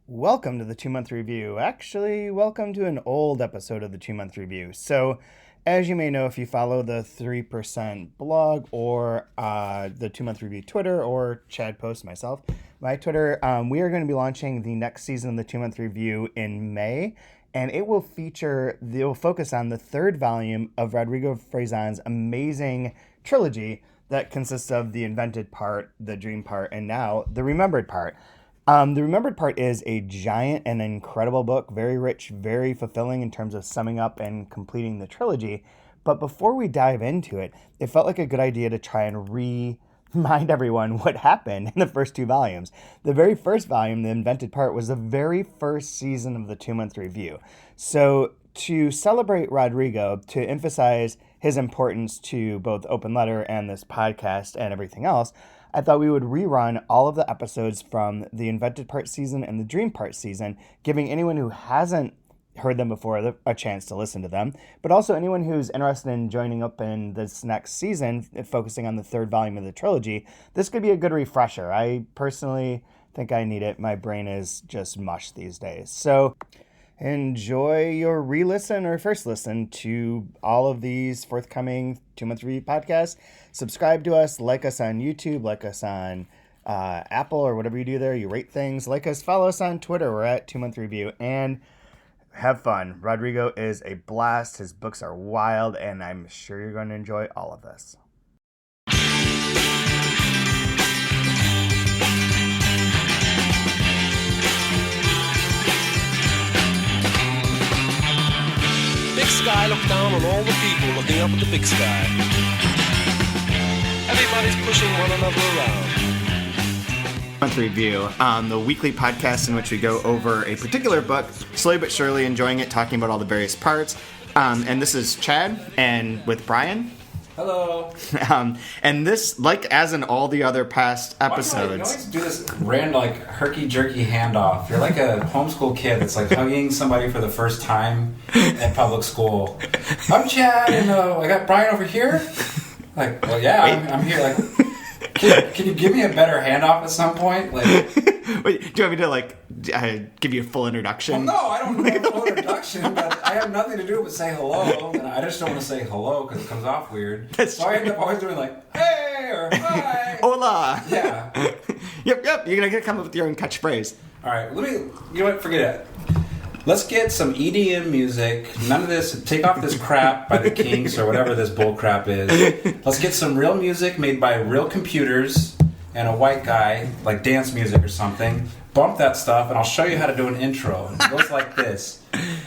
Welcome to the 2-month review. Actually, welcome to an old episode of the 2-month review. So, as you may know, if you follow the 3% blog or the 2-month review Twitter or Chad posts myself, my Twitter, we are going to be launching the next season of the 2-month review in May. And it will focus on the third volume of Rodrigo Fresan's amazing trilogy that consists of the invented part, the dream part, and now the remembered part. The Remembered Part is a giant and incredible book, very rich, very fulfilling in terms of summing up and completing the trilogy. But before we dive into it, it felt like a good idea to try and remind everyone what happened in the first two volumes. The very first volume, The Invented Part, was the very first season of the 2-month review. So to celebrate Rodrigo, to emphasize his importance to both Open Letter and this podcast and everything else, I thought we would rerun all of the episodes from the Invented Part season and the Dream Part season, giving anyone who hasn't heard them before a chance to listen to them, but also anyone who's interested in joining up in this next season, focusing on the third volume of the trilogy. This could be a good refresher. I personally think I need it. My brain is just mush these days. So enjoy your re-listen or first listen to all of these forthcoming 2-month review podcasts. Subscribe to us, like us on YouTube, like us on Apple or whatever you do there. You rate things, like us, follow us on Twitter. We're at 2-month review, and have fun. Rodrigo is a blast. His books are wild, and I'm sure you're going to enjoy all of this. Big sky look down on all the people looking up at the big sky. Everybody's pushing one another around. Month review, the weekly podcast in which we go over a particular book, slowly but surely enjoying it, talking about all the various parts. And this is Chad, and with Brian. Hello. And this, like as in all the other past episodes. You always do this random, herky-jerky handoff. You're like a homeschool kid that's hugging somebody for the first time at public school. I'm Chad, and I got Brian over here. Well, yeah, I'm here. Can you give me a better handoff at some point? Wait, do you want me to give you a full introduction? Well, no, I don't have a full introduction, but I have nothing to do but say hello, and I just don't want to say hello because it comes off weird. So I end up always doing hey or hi. Hola. Yeah. Yep. You're gonna come up with your own catchphrase. All right, you know what? Forget it. Let's get some EDM music. None of this. Take off this crap by the Kinks or whatever this bull crap is. Let's get some real music made by real computers and a white guy, like dance music or something. Bump that stuff, and I'll show you how to do an intro. It goes like this.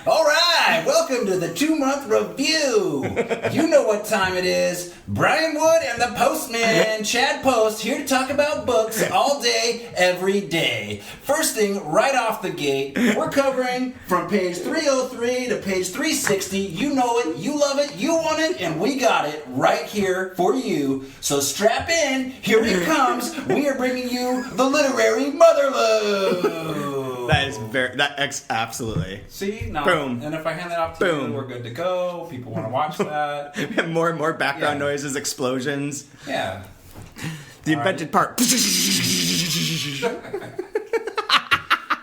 All right, welcome to the 2-month review. You know what time it is. Brian Wood and the Postman, Chad Post, here to talk about books all day, every day. First thing, right off the gate, we're covering from page 303 to page 360. You know it, you love it, you want it, and we got it right here for you. So strap in, here it comes. We are bringing you the literary motherlode. Absolutely. See? Now, boom. And if I hand that off to you, we're good to go. People want to watch that. More and more background noises, explosions. Yeah. The invented part.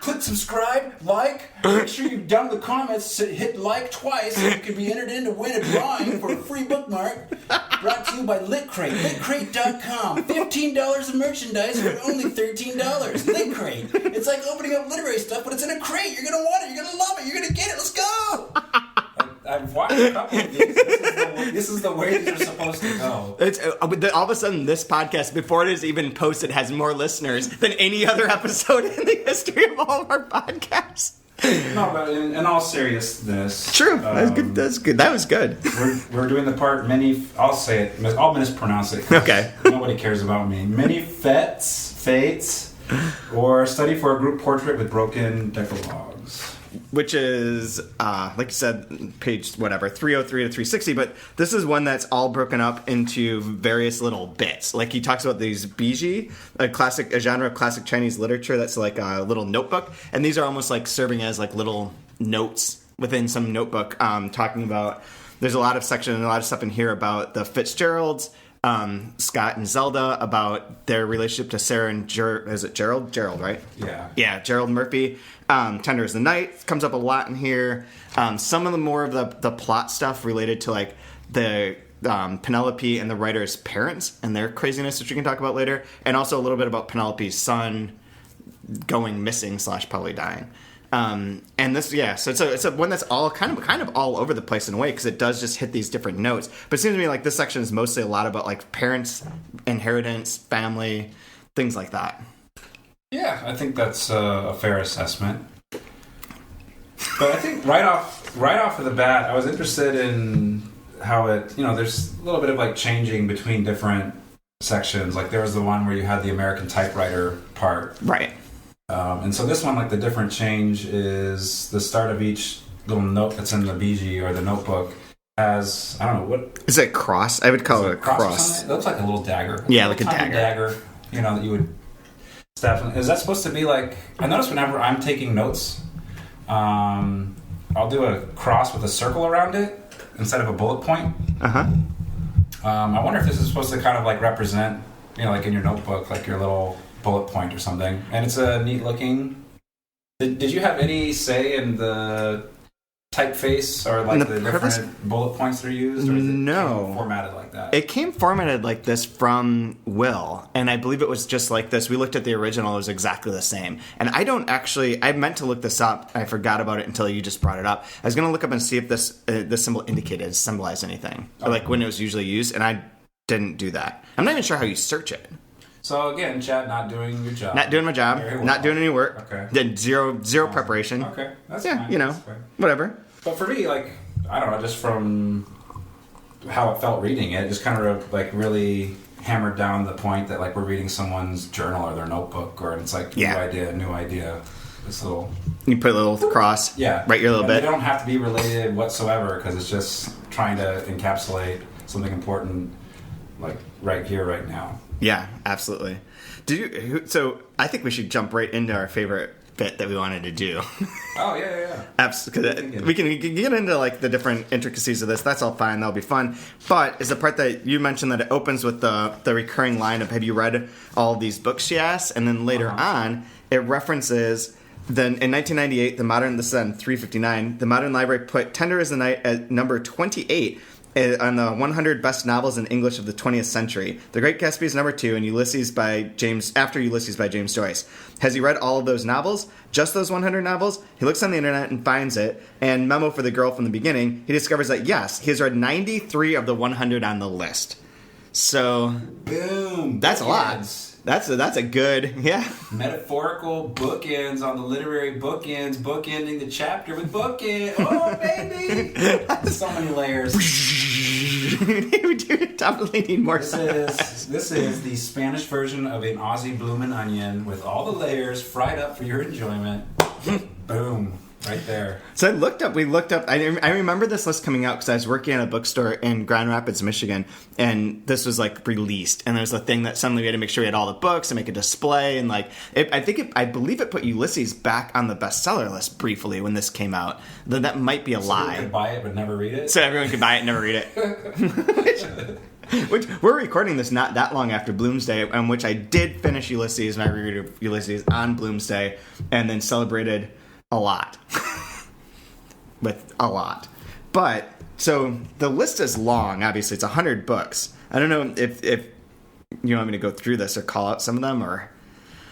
Click subscribe, like, make sure you've done the comments, hit like twice so you can be entered in to win a drawing for a free bookmark. Brought to you by LitCrate, litcrate.com. $15 of merchandise for only $13. LitCrate. It's like opening up literary stuff, but it's in a crate. You're going to want it, you're going to love it, you're going to get it. Let's go! I've watched a couple of these. This is the way these are supposed to go. It's all of a sudden, this podcast, before it is even posted, has more listeners than any other episode in the history of all of our podcasts. No, but in all seriousness, true. That's good. That's good. That was good. We're doing the part many. I'll say it. I'll mispronounce it. Okay. Nobody cares about me. Many fates, or study for a group portrait with broken decalogues. Which is, like you said, page 303 to 360, but this is one that's all broken up into various little bits. Like, he talks about these biji, a genre of classic Chinese literature that's like a little notebook, and these are almost like serving as like little notes within some notebook, talking about, there's a lot of section and a lot of stuff in here about the Fitzgeralds, Scott and Zelda about their relationship to Sarah and is it Gerald? Gerald, right? Yeah. Yeah, Gerald Murphy. Tender as the Night comes up a lot in here. Some of the more of the plot stuff related to like the Penelope and the writer's parents and their craziness, which we can talk about later, and also a little bit about Penelope's son going missing / probably dying. And this, so it's a one that's all kind of all over the place in a way, because it does just hit these different notes. But it seems to me like this section is mostly a lot about like parents, inheritance, family, things like that. Yeah, I think that's a fair assessment. But I think right off of the bat, I was interested in how it, there's a little bit of like changing between different sections. Like there was the one where you had the American typewriter part, right? And so this one, like the different change is the start of each little note that's in the BG or the notebook has, I don't know, what... Is it cross? I would call it a cross. It looks like a little dagger. Yeah, like a dagger. Dagger, that you would stab. Is that supposed to be like... I notice whenever I'm taking notes, I'll do a cross with a circle around it instead of a bullet point. Uh-huh. I wonder if this is supposed to kind of like represent, like in your notebook, like your little... bullet point or something, and it's a neat looking. Did you have any say in the typeface or like the different bullet points that are used? Or is it formatted like that? It came formatted like this from Will, and I believe it was just like this. We looked at the original; it was exactly the same. And I meant to look this up. I forgot about it until you just brought it up. I was going to look up and see if this symbol symbolized anything, or like when it was usually used, and I didn't do that. I'm not even sure how you search it. So again, chat, not doing your job. Not doing my job. Well. Not doing any work. Okay. Did zero preparation. Okay, that's fine. That's fine. Whatever. But for me, like, I don't know, just from how it felt reading it, just kind of like really hammered down the point that like we're reading someone's journal or their notebook, or it's like new idea. This little. You put a little cross. Yeah. Right your little bit. They don't have to be related whatsoever because it's just trying to encapsulate something important, like right here, right now. Yeah, absolutely. So I think we should jump right into our favorite bit that we wanted to do. Oh, yeah. Absolutely. We can get into like the different intricacies of this. That's all fine. That'll be fun. But is the part that you mentioned that it opens with the recurring line of, have you read all these books, she asks? And then later on, it references... Then in 1998, this is on 359, the Modern Library put Tender as the Night at number 28 on the 100 best novels in English of the 20th century. The Great Gatsby is number 2, and Ulysses by James Joyce. Has he read all of those novels? Just those 100 novels? He looks on the internet and finds it, and memo for the girl from the beginning, he discovers that yes, he has read 93 of the 100 on the list. So, boom, that's a lot. That's a good, metaphorical bookends on the literary bookends, bookending the chapter with bookend. Oh, baby! So many layers. We do definitely need more. This is the Spanish version of an Aussie bloomin' onion with all the layers fried up for your enjoyment. Boom. Right there. So we looked up, I remember this list coming out because I was working at a bookstore in Grand Rapids, Michigan, and this was like released, and there's a thing that suddenly we had to make sure we had all the books and make a display, and like, I believe it put Ulysses back on the bestseller list briefly when this came out. That might be a lie. So you could buy it but never read it? So everyone could buy it and never read it. Which we're recording this not that long after Bloomsday, on which I did finish Ulysses, and I reread Ulysses on Bloomsday, and then celebrated a lot. With a lot. But, so, the list is long, obviously. It's 100 books. I don't know if you want me to go through this or call out some of them, or...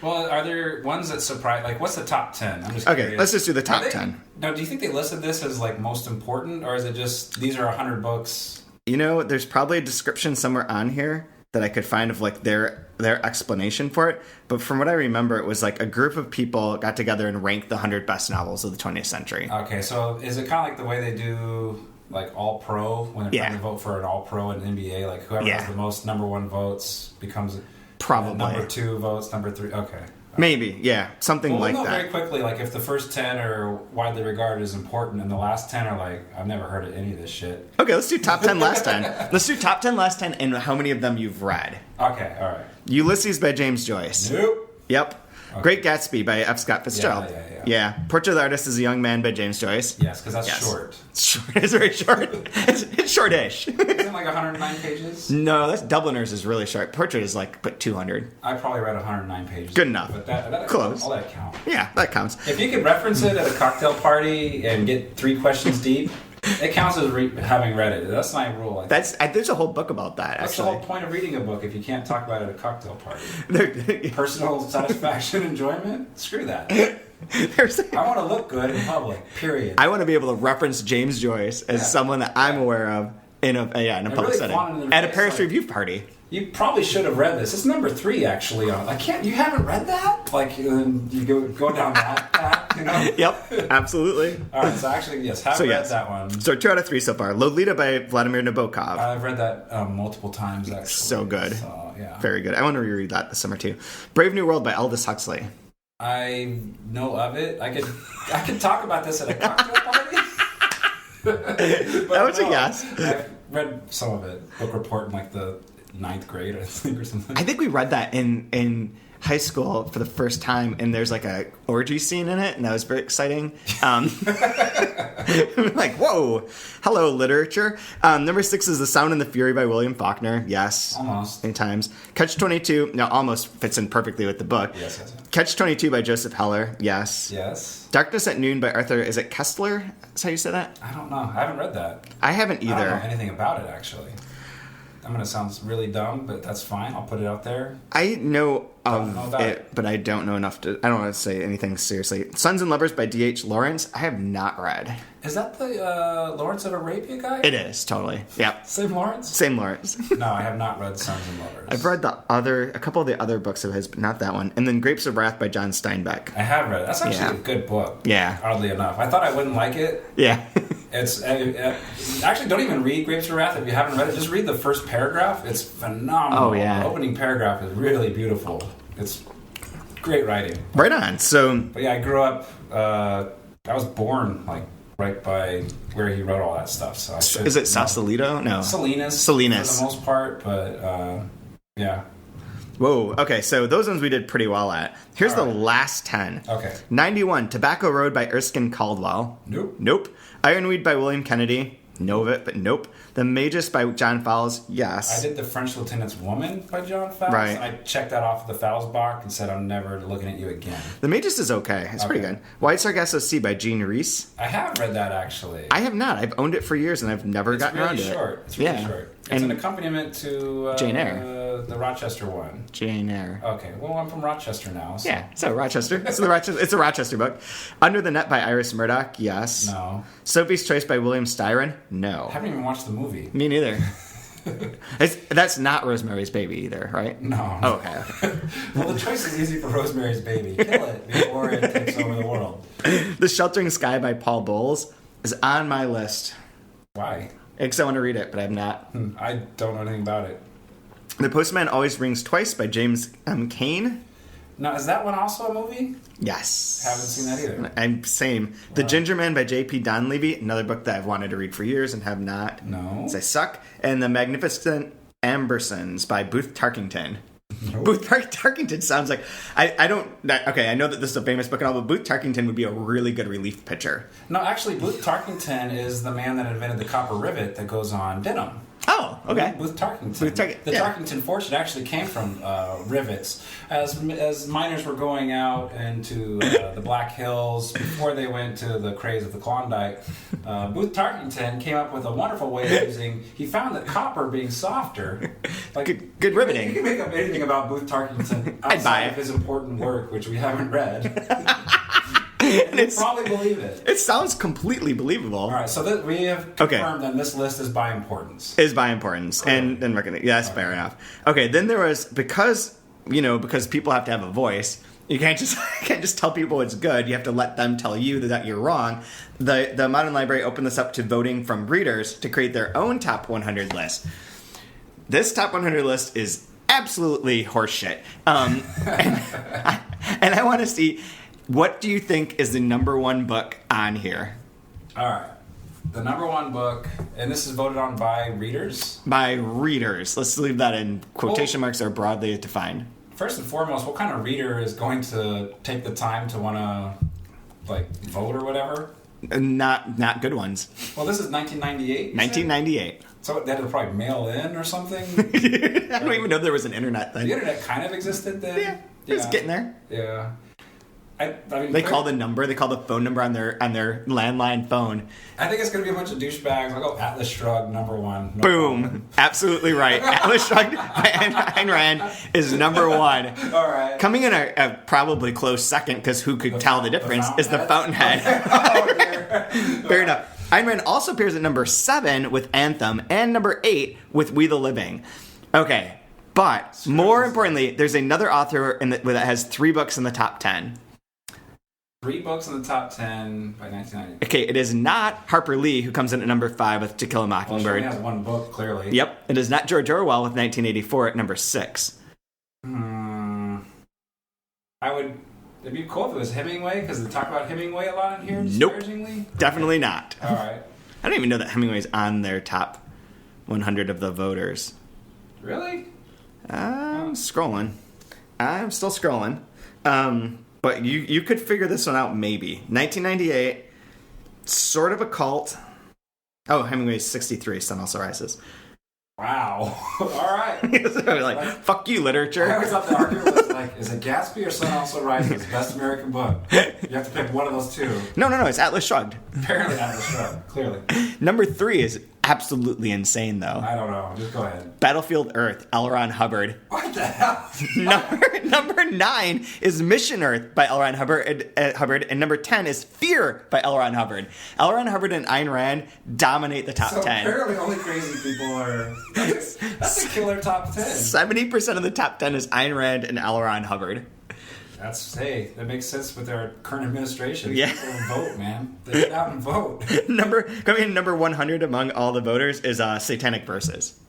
Well, are there ones that surprise... Like, what's the top 10? I'm just curious. Okay, let's just do the top 10. Now, do you think they listed this as, like, most important, or is it just, these are 100 books? There's probably a description somewhere on here that I could find of, like, their explanation for it. But from what I remember, it was, like, a group of people got together and ranked the 100 best novels of the 20th century. Okay, so is it kind of like the way they do, like, All-Pro, when they're trying to vote for an All-Pro in the NBA? Like, whoever has the most number 1 votes becomes... Probably. Number 2 votes, number 3... Okay. Maybe, yeah. Something like that. We'll know very quickly, like, if the first 10 are widely regarded as important and the last 10 are like, I've never heard of any of this shit. Okay, let's do top 10 last 10. Let's do top 10 last 10 and how many of them you've read. Okay, all right. Ulysses by James Joyce. Nope. Yep. Okay. Great Gatsby by F. Scott Fitzgerald. Yeah. Portrait of the Artist is a Young Man by James Joyce. Yes, because that's short. It's short. It's very short. It's shortish. Isn't it like 109 pages? No, that's Dubliners is really short. Portrait is like 200. I probably read 109 pages. Good enough. But that Close. All that counts. Yeah, that counts. If you could reference it at a cocktail party and get 3 questions deep, it counts as having read it. That's my rule. There's a whole book about that. What's actually, the whole point of reading a book if you can't talk about it at a cocktail party? Personal satisfaction, enjoyment? Screw that. I want to look good in public. Period. I want to be able to reference James Joyce as someone that I'm aware of in a public really setting at a Paris Review party. You probably should have read this. It's number 3 actually. You haven't read that? Like you go down that path, you know? Yep, absolutely. All right, so actually yes, read that one. So 2 out of 3 so far. Lolita by Vladimir Nabokov. I've read that multiple times actually. So good. So, yeah. Very good. I want to reread that this summer too. Brave New World by Aldous Huxley. I know of it. I could talk about this at a cocktail party. That was a yes. I've read some of it. Book report in like the 9th grade, I think, or something. I think we read that in high school for the first time, and there's like a orgy scene in it, and that was very exciting. Like, whoa, hello, literature. Number 6 is The Sound and the Fury by William Faulkner. Yes. Almost. Many times. Catch-22, no, almost fits in perfectly with the book. Yes. Catch-22 by Joseph Heller. Yes. Yes. Darkness at Noon by Arthur, is it Kessler? Is how you say that? I don't know. I haven't read that. I haven't either. I don't know anything about it, actually. I'm going to sound really dumb, but that's fine. I'll put it out there. I know of it, but I don't know enough to... I don't want to say anything seriously. Sons and Lovers by D.H. Lawrence, I have not read. Is that the Lawrence of Arabia guy? It is, totally. Yeah. Same Lawrence? Same Lawrence. No, I have not read Sons and Lovers. I've read a couple of the other books of his, but not that one. And then Grapes of Wrath by John Steinbeck. I have read it. That's actually a good book. Yeah. Oddly enough. I thought I wouldn't like it. Yeah. It's actually, don't even read Grapes of Wrath if you haven't read it. Just read the first paragraph. It's phenomenal. Oh, yeah. The opening paragraph is really beautiful. It's great writing. Right on. So, but yeah, I grew up. I was born like right by where he wrote all that stuff. So is it Sausalito? No, Salinas. For the most part, but yeah. Whoa. Okay, so those ones we did pretty well at. Here's the last 10. Okay. 91. Tobacco Road by Erskine Caldwell. Nope. Ironweed by William Kennedy. Know of it, but nope. The Magus by John Fowles. Yes. I did The French Lieutenant's Woman by John Fowles. Right. I checked that off the Fowles box and said I'm never looking at you again. The Magus is okay. It's pretty good. White Sargasso Sea by Jean Reese. I have read that actually. I have not. I've owned it for years and I've never gotten around to it. It's really short. It's an accompaniment to Jane Eyre. The Rochester one. Jane Eyre. Okay. Well, I'm from Rochester now. So. Yeah. So Rochester. It's a Rochester book. Under the Net by Iris Murdoch. Yes. No. Sophie's Choice by William Styron. No. I haven't even watched the movie. Me neither. That's not Rosemary's Baby either, right? No. Oh, okay. Well, the choice is easy for Rosemary's Baby. Kill it before it takes over the world. The Sheltering Sky by Paul Bowles is on my list. Why? Because I want to read it, but I'm not. I don't know anything about it. The Postman Always Rings Twice by James M. Cain. Now, is that one also a movie? Yes. Haven't seen that either. I'm same. The Ginger Man by J.P. Donlevy, another book that I've wanted to read for years and have not. No. Because I suck. And The Magnificent Ambersons by Booth Tarkington. Nope. Booth Tarkington sounds like... I know that this is a famous book and all, but Booth Tarkington would be a really good relief pitcher. No, actually, Booth Tarkington is the man that invented the copper rivet that goes on denim. Oh, okay. Booth Tarkington. The Tarkington fortune actually came from rivets. As miners were going out into the Black Hills before they went to the craze of the Klondike, Booth Tarkington came up with a wonderful way of using. He found that copper being softer, like good riveting. You can make up anything about Booth Tarkington outside of his important work, which we haven't read. And you probably believe it. It sounds completely believable. All right, so we have confirmed that this list is by importance. Is by importance, cool. and yes, fair enough. Okay, then there was because people have to have a voice. You can't just tell people it's good. You have to let them tell you that you're wrong. The Modern Library opened this up to voting from readers to create their own top 100 list. This top 100 list is absolutely horseshit, and I want to see. What do you think is the number one book on here? All right. The number one book, and this is voted on by readers? By readers. Let's leave that in quotation marks are broadly defined. first and foremost, what kind of reader is going to take the time to want to, like, vote or whatever? Not good ones. Well, this is 1998. 1998. So they had to probably mail in or something? I don't even know there was an internet then. The internet kind of existed then? Yeah, it was getting there. Yeah. I mean, they call the phone number on their landline phone. I think it's going to be a bunch of douchebags. I'll go Atlas Shrugged, number one. No Boom. problem. Absolutely right. Atlas Shrugged by Ayn Rand is number one. All right. Coming in a probably close second, because who could tell the difference, is the Fountainhead. Fair enough. Ayn Rand also appears at number 7 with Anthem and number 8 with We the Living. Okay. But more importantly, there's another author that has 3 books in the top 10. 3 books in the top 10 by 1990. Okay, it is not Harper Lee, who comes in at number 5 with To Kill a Mockingbird. Well, she only has 1 book, clearly. Yep. It is not George Orwell with 1984 at number 6. It'd be cool if it was Hemingway, because they talk about Hemingway a lot in here, Nope. disparagingly. Definitely not. All right. I don't even know that Hemingway's on their top 100 of the voters. Really? I'm scrolling. I'm still scrolling. But you could figure this one out maybe. 1998, sort of a cult. Oh, Hemingway's 63, Sun Also Rises. Wow. All right. like, fuck you, literature. I always thought the argument was like, is it Gatsby or Sun Also Rises? Best American book. You have to pick one of those two. No, it's Atlas Shrugged. Apparently Atlas Shrugged, clearly. Number 3 is absolutely insane, though. I don't know. Just go ahead. Battlefield Earth, L. Ron Hubbard. What the hell? Number 9 is Mission Earth by L. Ron Hubbard, and number 10 is Fear by L. Ron Hubbard. L. Ron Hubbard and Ayn Rand dominate the top 10. Apparently only crazy people are... That's a killer top 10. 70% of the top 10 is Ayn Rand and L. Ron Hubbard. That makes sense with our current administration. Yeah. People vote, man. They get out and vote. Coming in number 100 among all the voters is Satanic Verses.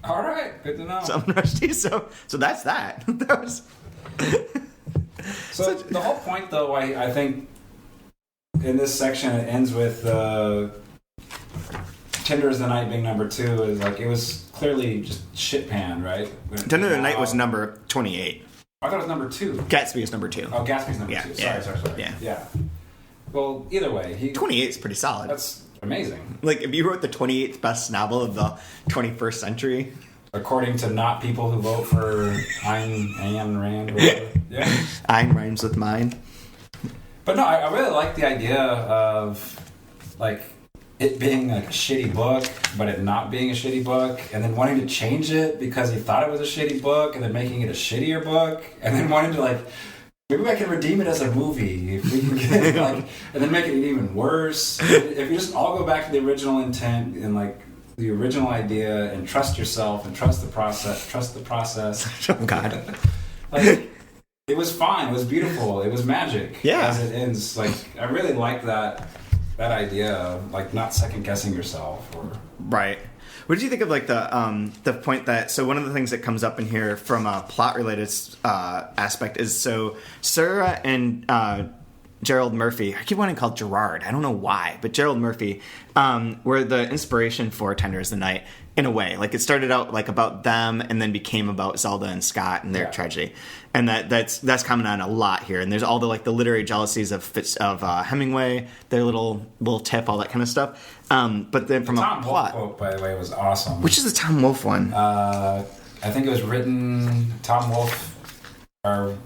All right, good to know. So that's that. So the whole point, though, I think in this section it ends with Tender as the Night being number 2 is like it was clearly just shit pan, right? Tender as the Night was number 28. I thought it was number 2. Gatsby is number 2. Oh, Gatsby's number 2. Sorry. Yeah. Well, either way, 28 is pretty solid. That's amazing. Like, if you wrote the 28th best novel of the 21st century, according to not people who vote for Ayn Rand. Or whatever. Yeah. Ayn rhymes with mine. But no, I really like the idea of like it being like a shitty book, but it not being a shitty book, and then wanting to change it because he thought it was a shitty book, and then making it a shittier book, and then wanting to like maybe I can redeem it as a movie if we can get like, and then make it even worse. If you just all go back to the original intent and like the original idea and trust yourself and trust the process. Oh God. Like it was fine. It was beautiful. It was magic. Yeah. As it ends, like I really like that idea of like not second guessing yourself or right. What did you think of like the point that one of the things that comes up in here from a plot related aspect is Sarah and Gerald Murphy, I keep wanting to call it Gerard, I don't know why, but Gerald Murphy were the inspiration for Tender as the Night in a way. Like it started out like about them and then became about Zelda and Scott and their tragedy. And that's coming on a lot here. And there's all the literary jealousies of Hemingway, their little tip, all that kind of stuff. But then from Tom a plot Wolfe quote, by the way, was awesome. Which is the Tom Wolfe one? I think it was written Tom Wolfe, or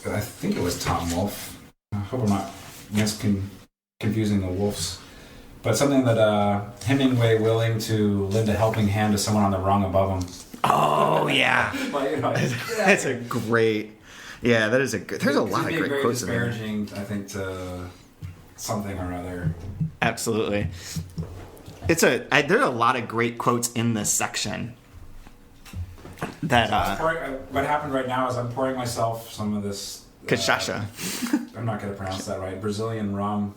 I think it was Tom Wolfe. I hope I'm not confusing the Wolves. But something that Hemingway willing to lend a helping hand to someone on the rung above him. Oh, yeah. That's a great... Yeah, that is a good... There's a lot of great quotes in there. Disparaging, I think, to something or other. Absolutely. There's a lot of great quotes in this section. That what happened right now is I'm pouring myself some of this... Cachaça. I'm not going to pronounce that right. Brazilian rum.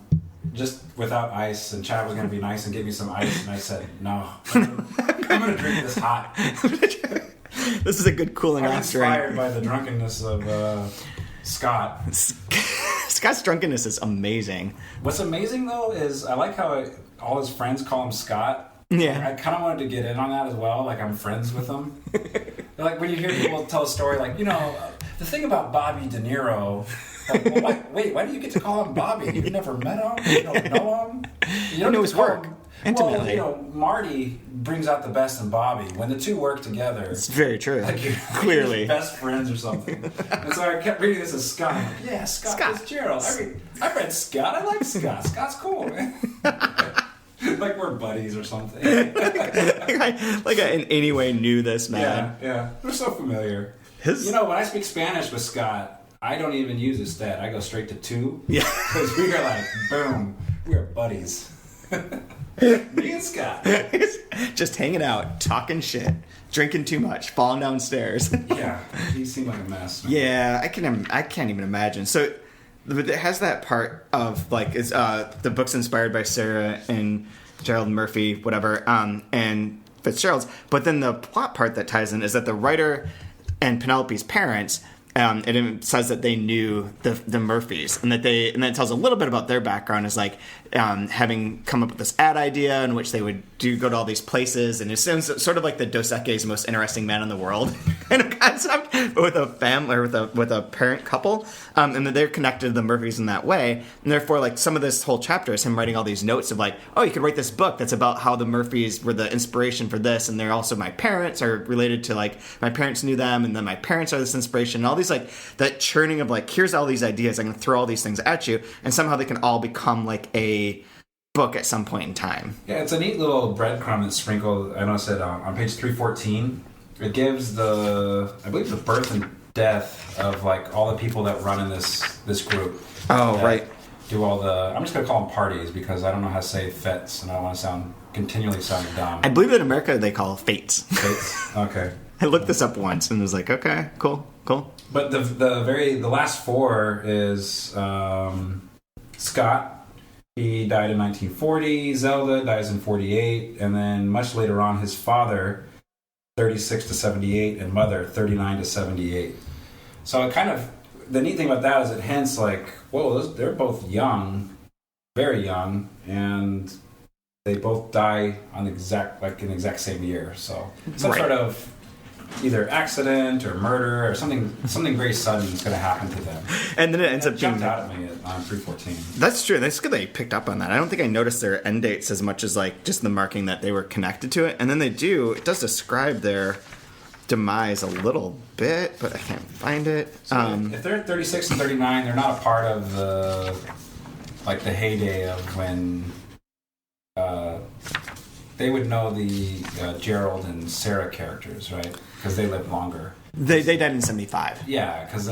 Just without ice, and Chad was going to be nice and give me some ice, and I said, no. I'm going to drink this hot. This is a good cooling off drink. I'm inspired by the drunkenness of Scott. Scott's drunkenness is amazing. What's amazing, though, is I like how all his friends call him Scott. Yeah. I kind of wanted to get in on that as well, like I'm friends with him. Like when you hear people tell a story, like, the thing about Bobby De Niro. Like, well, why do you get to call him Bobby? You've never met him? You don't know him? You don't know his work intimately. Well, Marty brings out the best in Bobby. When the two work together... It's very true. Like Clearly. You're best friends or something. And so I kept reading this as Scott. I'm like, yeah, Scott Fitzgerald. I've read Scott. I like Scott. Scott's cool, man. Like we're buddies or something. like I in any way knew this man. Yeah. We're so familiar. When I speak Spanish with Scott, I don't even use instead. I go straight to two. Yeah. Because we are like, boom, we are buddies. Me and Scott. Just hanging out, talking shit, drinking too much, falling downstairs. Yeah, he seemed like a mess. Man. Yeah, I can't even imagine. So it has that part of like is the book's inspired by Sarah and Gerald Murphy, whatever, and Fitzgerald's. But then the plot part that ties in is that the writer and Penelope's parents. It says that they knew the Murphys, and that it tells a little bit about their background as like having come up with this ad idea in which they would go to all these places, and it sounds sort of like the Dos Equis most interesting man in the world kind of concept, but with a family or with a parent couple, and that they're connected to the Murphys in that way, and therefore like some of this whole chapter is him writing all these notes of like, oh, you could write this book that's about how the Murphys were the inspiration for this, and they're also my parents are related to like my parents knew them, and then my parents are this inspiration, and all these like that churning of like, here's all these ideas, I'm going to throw all these things at you, and somehow they can all become like a book at some point in time. Yeah, it's a neat little breadcrumb that's sprinkled. I noticed it on page 314. It gives I believe the birth and death of like all the people that run in this group. Oh, right. Do all I'm just going to call them parties because I don't know how to say fetes, and I don't want to continually sound dumb. I believe in America they call fates. Fates? Okay. I looked this up once and was like, okay, cool. But the last four is Scott. He died in 1940. Zelda dies in 48, and then much later on, his father, 36 to 78, and mother, 39 to 78. So it kind of the neat thing about that is it hints like, whoa, they're both young, very young, and they both die on the exact same year. So some sort of either accident or murder or something very sudden is going to happen to them. And then it ends up jumped out at me on 314. That's true. That's good that you picked up on that. I don't think I noticed their end dates as much as like just the marking that they were connected to it. And then it does describe their demise a little bit, but I can't find it. So if they're 36 and 39, they're not a part of the heyday of when they would know the Gerald and Sarah characters, right? Because they lived longer. They died in 75. Yeah, because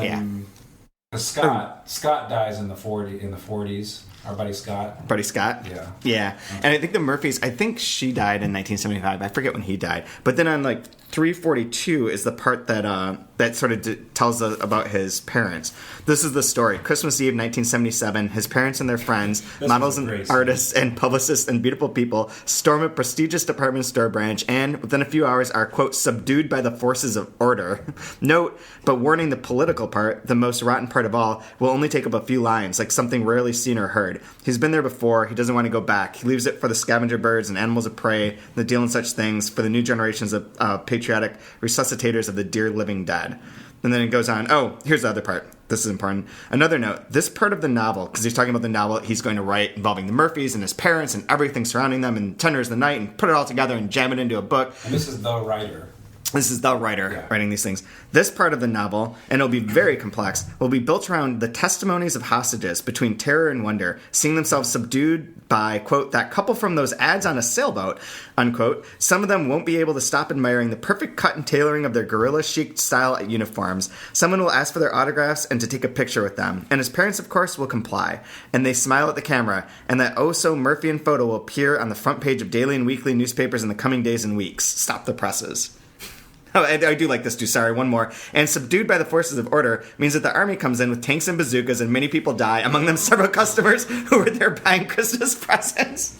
Scott dies in the 40s. Our buddy Scott. Buddy Scott? Yeah. Yeah. And I think the Murphys, I think she died in 1975. I forget when he died. But then on like 342 is the part that sort of tells us about his parents. This is the story. Christmas Eve, 1977. His parents and their friends, models and artists and publicists and beautiful people, storm a prestigious department store branch and, within a few hours, are, quote, subdued by the forces of order. Note, but warning the political part, the most rotten part of all, will only take up a few lines, like something rarely seen or heard. He's been there before. He doesn't want to go back. He leaves it for the scavenger birds and animals of prey that deal in such things, for the new generations of patriotic resuscitators of the dear living dead. And then it goes on. Oh, here's the other part. This is important. Another note. This part of the novel, because he's talking about the novel he's going to write involving the Murphys and his parents and everything surrounding them and Tender is the Night and put it all together and jam it into a book. And this is the writer. This is the writer writing these things. This part of the novel, and it'll be very complex, will be built around the testimonies of hostages between terror and wonder, seeing themselves subdued by, quote, that couple from those ads on a sailboat, unquote. Some of them won't be able to stop admiring the perfect cut and tailoring of their guerrilla chic style uniforms. Someone will ask for their autographs and to take a picture with them. And his parents, of course, will comply. And they smile at the camera. And that oh-so-Murphian photo will appear on the front page of daily and weekly newspapers in the coming days and weeks. Stop the presses. Oh, I do like this too. Sorry, one more. And subdued by the forces of order means that the army comes in with tanks and bazookas and many people die, among them several customers who were there buying Christmas presents.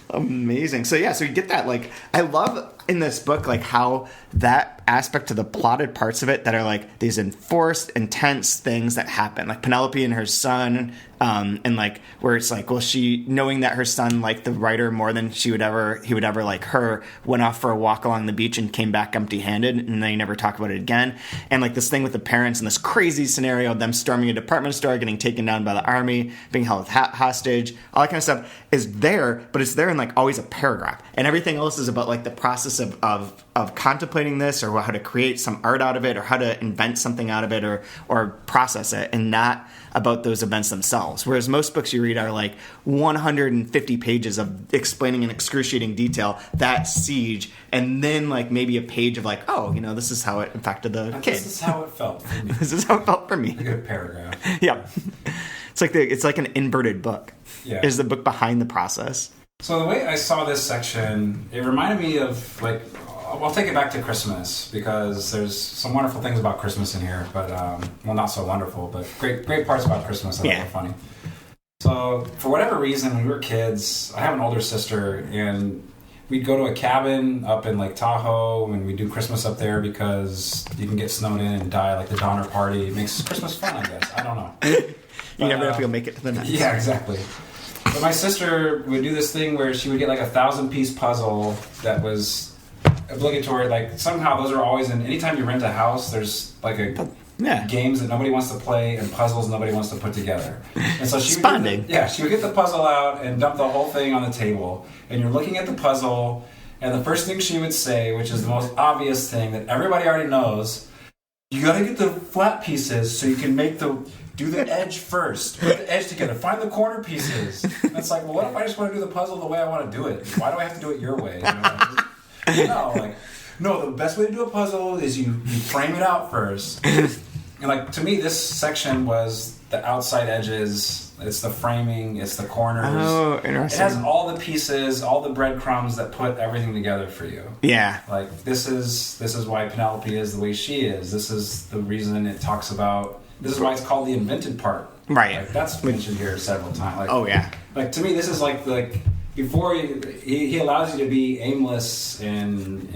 Amazing. So you get that. Like, I love in this book, like, how that aspect to the plotted parts of it that are like these enforced, intense things that happen, like Penelope and her son, and like where it's like, well, she, knowing that her son liked the writer more than he would ever like her, went off for a walk along the beach and came back empty-handed, and they never talk about it again. And like this thing with the parents and this crazy scenario of them storming a department store, getting taken down by the army, being held hostage, all that kind of stuff is there, but it's there in like always a paragraph, and everything else is about like the process of contemplating this, or how to create some art out of it, or how to invent something out of it, or process it, and not about those events themselves. Whereas most books you read are like 150 pages of explaining in excruciating detail that siege, and then like maybe a page of like, oh, this is how it affected the kid. This is how it felt for me. This is how it felt for me. A good paragraph. Yep. It's like an inverted book. Yeah. Is the book behind the process. So the way I saw this section, it reminded me of like, I'll take it back to Christmas, because there's some wonderful things about Christmas in here, but well, not so wonderful, but great parts about Christmas that are funny. So for whatever reason, when we were kids, I have an older sister, and we'd go to a cabin up in Lake Tahoe, and we do Christmas up there because you can get snowed in and die, like the Donner Party. It makes Christmas fun, I guess. I don't know. You never know if you'll make it to the next. Yeah, exactly. But my sister would do this thing where she would get like a 1,000-piece puzzle that was obligatory. Like somehow those are always in. Anytime you rent a house, there's like games that nobody wants to play and puzzles nobody wants to put together. And so she would get the puzzle out and dump the whole thing on the table. And you're looking at the puzzle, and the first thing she would say, which is the most obvious thing that everybody already knows, you got to get the flat pieces so you can do the edge first. Put the edge together. Find the corner pieces. And it's like, well, what if I just want to do the puzzle the way I want to do it? Why do I have to do it your way? No, the best way to do a puzzle is you frame it out first. And like, to me, this section was the outside edges. It's the framing. It's the corners. Oh, interesting. It has all the pieces, all the breadcrumbs that put everything together for you. Yeah. Like, this is why Penelope is the way she is. This is the reason it talks about. This is why it's called the invented part. Right. Like, that's mentioned here several times. Like, oh yeah. Like, to me, this is like before he allows you to be aimless and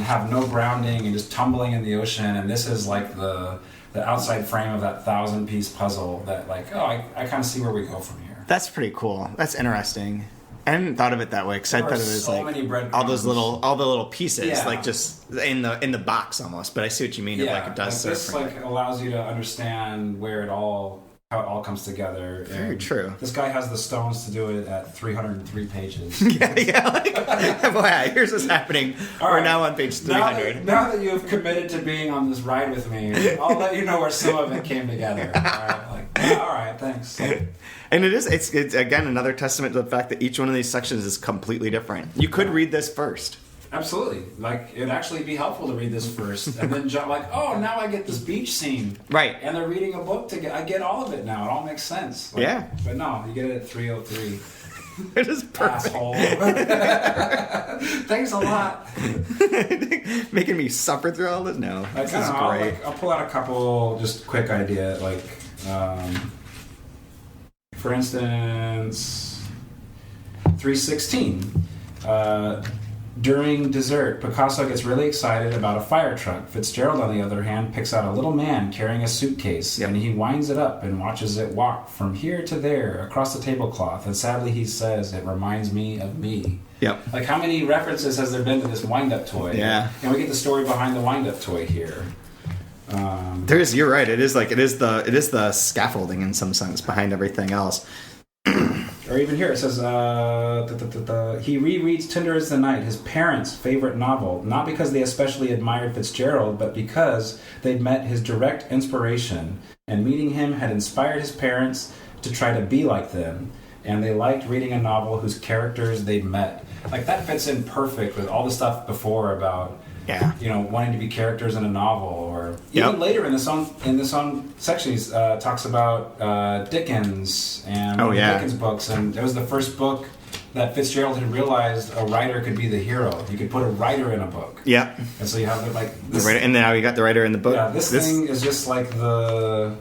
have no grounding and just tumbling in the ocean, and this is like the outside frame of that 1,000-piece puzzle that like, I kind of see where we go from here. That's pretty cool. That's interesting. I hadn't thought of it that way, because I thought it was so like all the little pieces, like just in the box almost. But I see what you mean. Like it does. Like this like allows you to understand how it all comes together. Very true. This guy has the stones to do it at 303 pages. yeah. Like, boy, here's what's happening. We're now on page 300. Now that you've committed to being on this ride with me, I'll let you know where some of it came together. All right, thanks. And it's again another testament to the fact that each one of these sections is completely different. You could read this first. Absolutely. Like, it'd actually be helpful to read this first, and then jump like, oh, now I get this beach scene. Right. And they're reading a book I get all of it now. It all makes sense. Like, yeah. But no, you get it at 303. It is perfect. Asshole. Thanks a lot. Making me suffer through all this? No. This is great. I'll pull out a couple, just quick idea. Like, for instance, 316. During dessert, Picasso gets really excited about a fire truck. Fitzgerald, on the other hand, picks out a little man carrying a suitcase, and he winds it up and watches it walk from here to there across the tablecloth. And sadly, he says, "It reminds me of me." Yep. Like, how many references has there been to this wind-up toy? Yeah. And we get the story behind the wind-up toy here. You're right. It is the scaffolding in some sense behind everything else. Or even here, it says, he rereads Tender as the Night, his parents' favorite novel, not because they especially admired Fitzgerald, but because they'd met his direct inspiration, and meeting him had inspired his parents to try to be like them, and they liked reading a novel whose characters they'd met. Like, that fits in perfect with all the stuff before about, wanting to be characters in a novel, or even later in this own section, he talks about Dickens and Dickens books, and it was the first book that Fitzgerald had realized a writer could be the hero. You could put a writer in a book. Yeah, and so you have this, and now you got the writer in the book. Yeah, this thing is just like the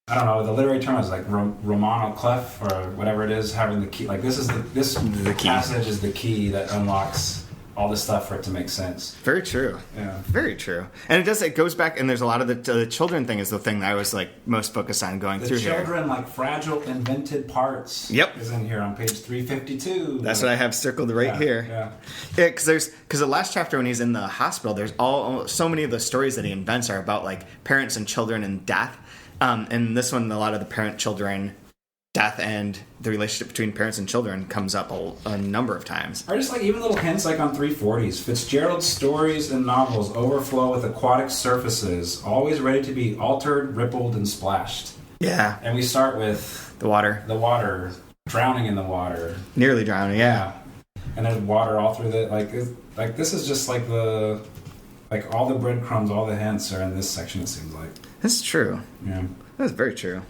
literary term is like Romano clef or whatever it is, having the key. Like, this key. Passage is the key that unlocks all this stuff for it to make sense. Very true. Yeah. Very true. And it goes back, and there's a lot of the children thing is the thing that I was like most focused on going through here. The children, like fragile invented parts. Yep. Is in here on page 352. That's what I have circled right here. Yeah. Yeah, because the last chapter when he's in the hospital, there's so many of the stories that he invents are about like parents and children and death. And this one, a lot of the parent-children death and the relationship between parents and children comes up a number of times. Or just like even little hints like on 340s. Fitzgerald's stories and novels overflow with aquatic surfaces, always ready to be altered, rippled, and splashed. Yeah. And we start with The water. Drowning in the water. Nearly drowning, yeah. And there's water all through the, like this is just like all the breadcrumbs, all the hints are in this section, it seems like. That's true. Yeah. That's very true.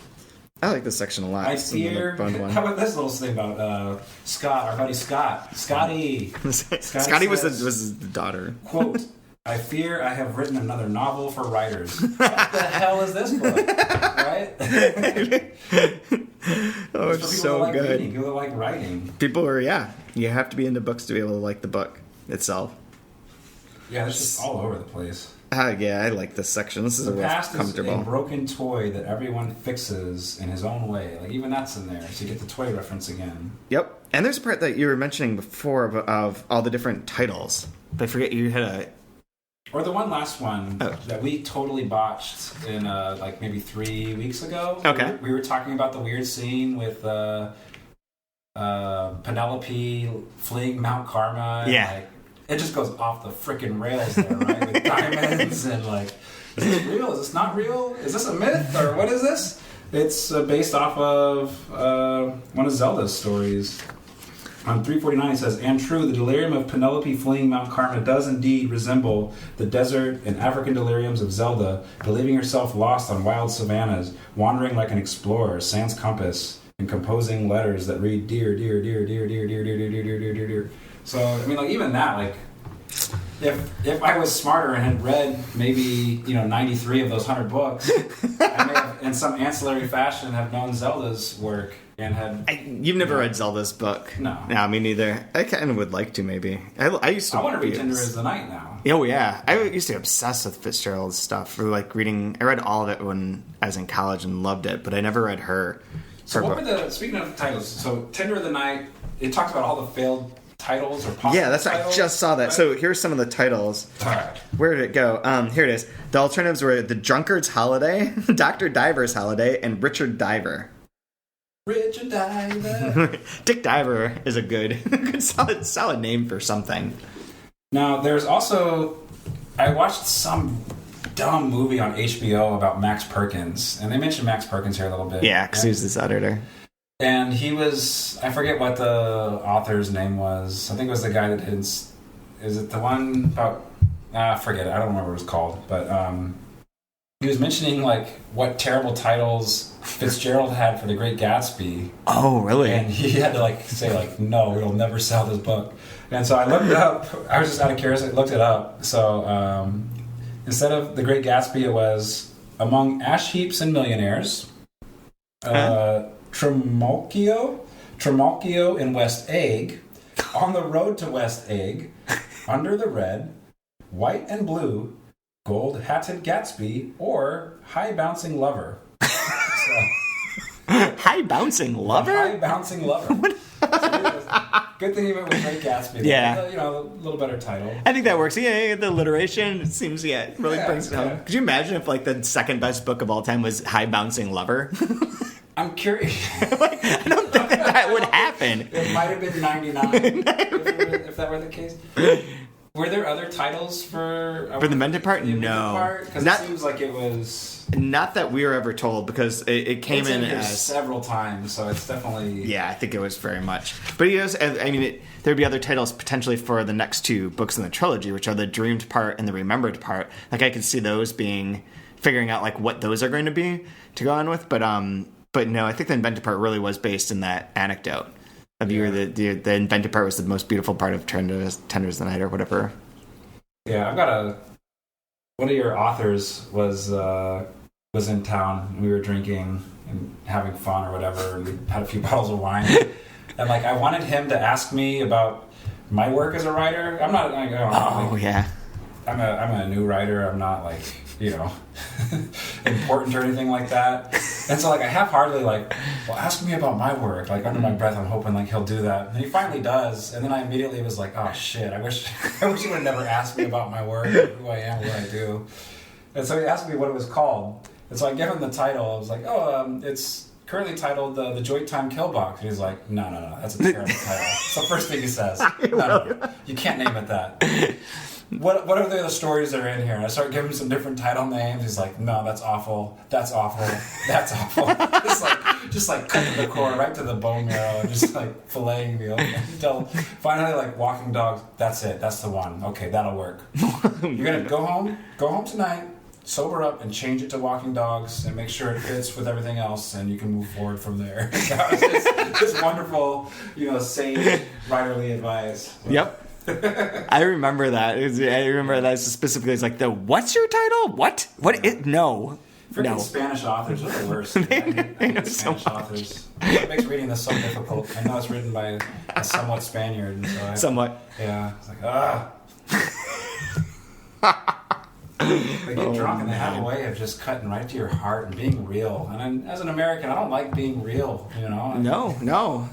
I like this section a lot. I fear. How about this little thing about Scott, our buddy Scott? Scotty Scotty was says, the daughter. Quote, I fear I have written another novel for writers. What the hell is this book? Right? Oh, it's so like good. Reading, people that like writing. People are, you have to be into books to be able to like the book itself. Yeah, it's just all over the place. Yeah, I like this section. This is the a real past comfortable. Is a broken toy that everyone fixes in his own way. Like even that's in there, so you get the toy reference again. Yep. And there's a part that you were mentioning before of all the different titles. But I forget you had a. Or the last one that we totally botched in like maybe 3 weeks ago. Okay. We were talking about the weird scene with Penelope fleeing Mount Karma. And, yeah. It just goes off the freaking rails there, right? With diamonds and like, is this real? Is this not real? Is this a myth or what is this? It's based off of one of Zelda's stories. On 349 it says, and true, the delirium of Penelope fleeing Mount Karma does indeed resemble the desert and African deliriums of Zelda, believing herself lost on wild savannas, wandering like an explorer, sans compass, and composing letters that read, dear, dear, dear, dear, dear, dear, dear, dear, dear, dear, dear, dear, dear. So, I mean, like, even that, like, if I was smarter and had read maybe, 93 of those 100 books, I may have, in some ancillary fashion, have known Zelda's work and had... You've never read Zelda's book? No. No, me neither. I kind of would like to, maybe. I used to... I want to read Tender as the Night now. Oh, yeah. I used to be obsessed with Fitzgerald's stuff. Or, like, reading... I read all of it when I was in college and loved it, but I never read her So what book. were speaking of titles, so Tender of the Night, it talks about all the failed titles or possible titles. I just saw that. Right? So here's some of the titles. All right. Where did it go? Here it is. The alternatives were The Drunkard's Holiday, Dr. Diver's Holiday, and Richard Diver. Richard Diver. Dick Diver is a good solid name for something. Now, there's also... I watched some dumb movie on HBO about Max Perkins, and they mentioned Max Perkins here a little bit. Yeah, because he was this editor. And he was... I forget what the author's name was. I think it was the guy that did... Is it the one about... forget it. I don't remember what it was called. But he was mentioning, like, what terrible titles Fitzgerald had for The Great Gatsby. Oh, really? And he had to, like, say, like, no, we'll never sell this book. And so I looked it up. I was just out of curiosity. Looked it up. So instead of The Great Gatsby, it was Among Ash Heaps and Millionaires. Trimalchio in West Egg, On the Road to West Egg, Under the Red, White and Blue, Gold-Hatted Gatsby, or High Bouncing Lover. High Bouncing Lover? High Bouncing Lover. Good thing he went with Great Gatsby. Yeah. A little better title. I think that works. Yeah, the alliteration seems, really brings it home. Yeah. Could you imagine if, like, the second best book of all time was High Bouncing Lover? I'm curious. I don't think that would happen. It might have been 99 if that were the case. Were there other titles for the invented part? No. Because it seems like it was... Not that we were ever told, because it came in here as... several times, so it's definitely... Yeah, I think it was very much. But there'd be other titles potentially for the next two books in the trilogy, which are the dreamed part and the remembered part. Like, I could see those figuring out, like, what those are going to be to go on with. But no, I think the invented part really was based in that anecdote of the invented part was the most beautiful part of Tender's the Night or whatever. Yeah, I've got one of your authors was in town, and we were drinking and having fun or whatever, and we had a few bottles of wine. And, like, I wanted him to ask me about my work as a writer. I'm not. I don't know, like, yeah. I'm a new writer. I'm not like, important or anything like that. And so like I half-heartedly like, well, ask me about my work. Like under my breath, I'm hoping like he'll do that. And he finally does. And then I immediately was like, oh shit, I wish he would have never asked me about my work, or who I am, what I do. And so he asked me what it was called. And so I gave him the title. I was like, it's currently titled The Joint Time Kill Box. And he's like, no, that's a terrible title. It's the first thing he says. No, you can't name it that. What are the other stories that are in here? And I start giving him some different title names. He's like, no, that's awful. That's awful. That's awful. just like cutting the core right to the bone marrow and just like filleting me open until finally like Walking Dogs. That's it. That's the one. Okay, that'll work. You're gonna go home tonight, sober up, and change it to Walking Dogs and make sure it fits with everything else, and you can move forward from there. It's wonderful, sage writerly advice. Yep. I remember that. I remember that specifically. It's like what's your title? What? No. Freaking No. Spanish authors are the worst. I hate Spanish authors. It makes reading this so difficult. I know it's written by a somewhat Spaniard. And so Somewhat. Yeah. It's like, They get drunk and they have a way of just cutting right to your heart and being real. And as an American, I don't like being real, No.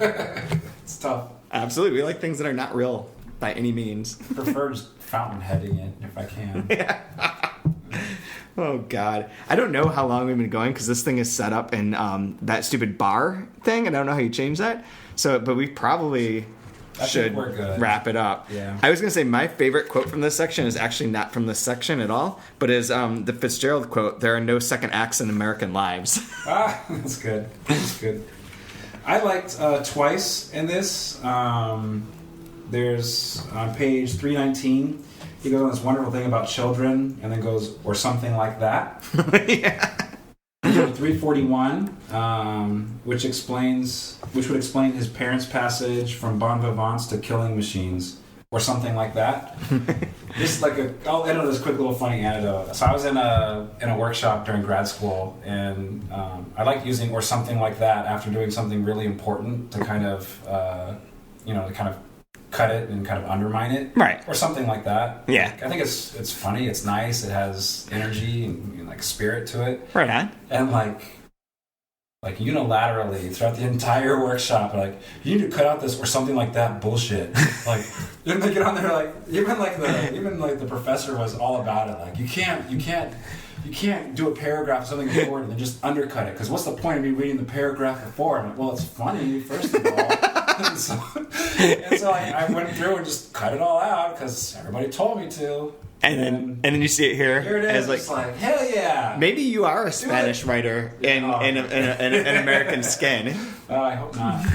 It's tough. Absolutely. We like things that are not real by any means. I prefer just fountain-heading it if I can. Yeah. Oh, God. I don't know how long we've been going because this thing is set up in that stupid bar thing, and I don't know how you change that. But we probably should wrap it up. Yeah. I was going to say my favorite quote from this section is actually not from this section at all, but is the Fitzgerald quote, "There are no second acts in American lives." That's good. That's good. I liked twice in this. There's on page 319, he goes on this wonderful thing about children, and then goes, or something like that. Yeah. 341, which would explain his parents' passage from bon vivants to killing machines, or something like that. Just like I'll end on this quick little funny anecdote. So I was in a workshop during grad school, and I liked using or something like that after doing something really important to kind of, cut it and kind of undermine it, right? Or something like that. Yeah, I think it's funny. It's nice. It has energy and like spirit to it. Right on. And like unilaterally throughout the entire workshop, like, you need to cut out this or something like that bullshit. Like, then they get on there, like even the professor was all about it. Like, you can't do a paragraph of something important and then just undercut it, because what's the point of me reading the paragraph before? I'm like, well, it's funny first of all. and so I went through and just cut it all out because everybody told me to. And then you see it here. Here it is. It's like, hell yeah. Maybe you are a Spanish writer in American skin. I hope not.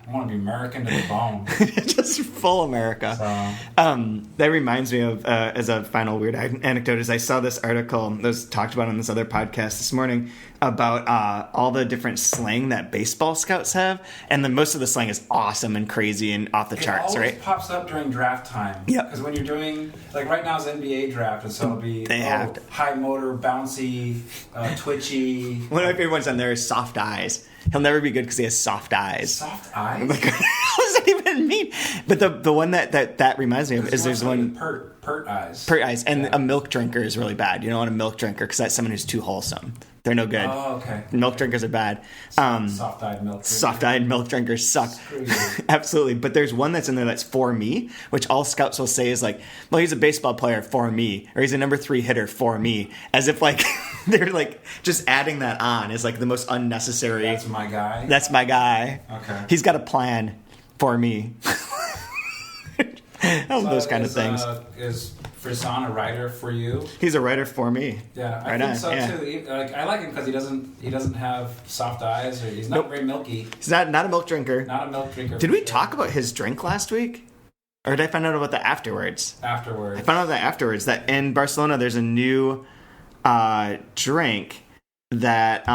I want to be American to the bone. Just full America. So. That reminds me of, as a final weird anecdote, is I saw this article that was talked about on this other podcast this morning about all the different slang that baseball scouts have, and then most of the slang is awesome and crazy and off the charts, right? It pops up during draft time. Yeah. Because when you're doing, like right now is NBA draft, and so it'll be high motor, bouncy, twitchy. One of my favorite ones on there is soft eyes. He'll never be good because he has soft eyes. Soft eyes? I'm like, what does that even mean? But the one that reminds me of is there's one... Pert eyes. Pert eyes. And a milk drinker is really bad. You don't want a milk drinker because that's someone who's too wholesome. They're no good. Oh, okay. Milk drinkers are bad. Soft-eyed milk drinkers. Soft-eyed milk drinkers suck. Absolutely. But there's one that's in there that's for me, which all scouts will say is like, well, he's a baseball player for me, or he's a number 3 hitter for me, as if like they're like just adding that on is like the most unnecessary. That's my guy? That's my guy. Okay. He's got a plan for me. Those kind of things. Is Fresán a writer for you? He's a writer for me. Yeah, I think so too. I like him because he doesn't have soft eyes, or he's not very milky. He's not a milk drinker. Not a milk drinker. Did we talk about his drink last week? Or did I find out about that afterwards? Afterwards. I found out that afterwards, that in Barcelona there's a new drink that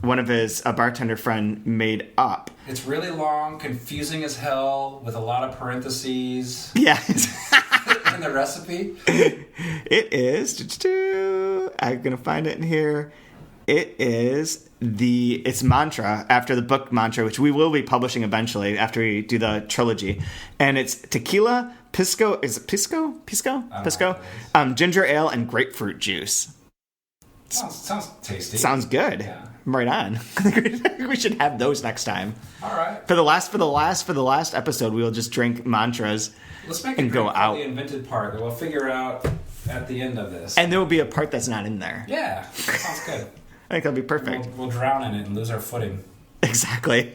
one of his bartender friend made up. It's really long, confusing as hell, with a lot of parentheses. Yeah. In the recipe. It is. I'm going to find it in here. It's mantra after the book mantra, which we will be publishing eventually after we do the trilogy. And it's tequila, pisco, is it pisco? Pisco? Ginger ale and grapefruit juice. Sounds tasty. Sounds good. Yeah. Right on. I think we should have those next time. All right. For the last episode, we'll just drink mantras. Let's make and go out. The invented part that we'll figure out at the end of this. And there will be a part that's not in there. Yeah, that sounds good. I think that'll be perfect. We'll drown in it and lose our footing. Exactly.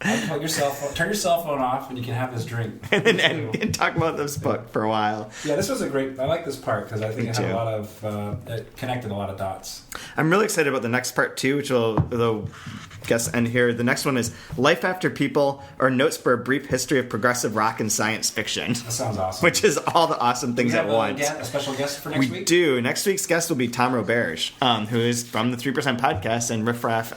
Turn your cell phone off, and you can have this drink. and talk about this book for a while. Yeah, this was I like this part because I think it had a lot of, it connected a lot of dots. I'm really excited about the next part too, which will guess end here. The next one is Life After People, or Notes for a Brief History of Progressive Rock and Science Fiction. That sounds awesome. Which is all the awesome things at once. A special guest for next week? We do. Next week's guest will be Tom Roberge, who is from the 3% podcast and Riff Raff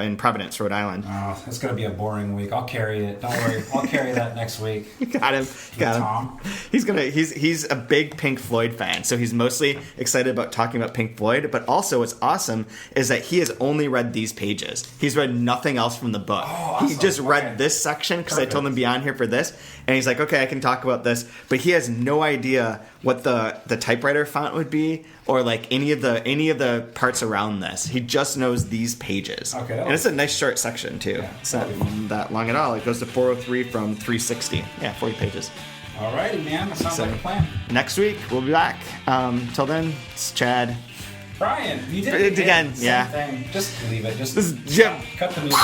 in Providence, Rhode Island. Oh, it's going to be a boring week. I'll carry it. Don't worry. I'll carry that next week. Got him. Tom. He's a big Pink Floyd fan, so he's mostly excited about talking about Pink Floyd, but also what's awesome is that he has only read these pages. He's read nothing else from the book. Oh, awesome. He just read this section because I told him to be on here for this, and he's like, okay, I can talk about this, but he has no idea what the typewriter font would be or like any of the parts around this. He just knows these pages. Okay. And it's a nice short section too. Yeah, it's not that long at all. It goes to 403 from 360. Yeah, 40 pages. All righty, man. That sounds like a plan. Next week, we'll be back. Till then, it's Chad. Brian, you did it again. Same Yeah. thing. Just leave it. Just This is Jim. cut the music.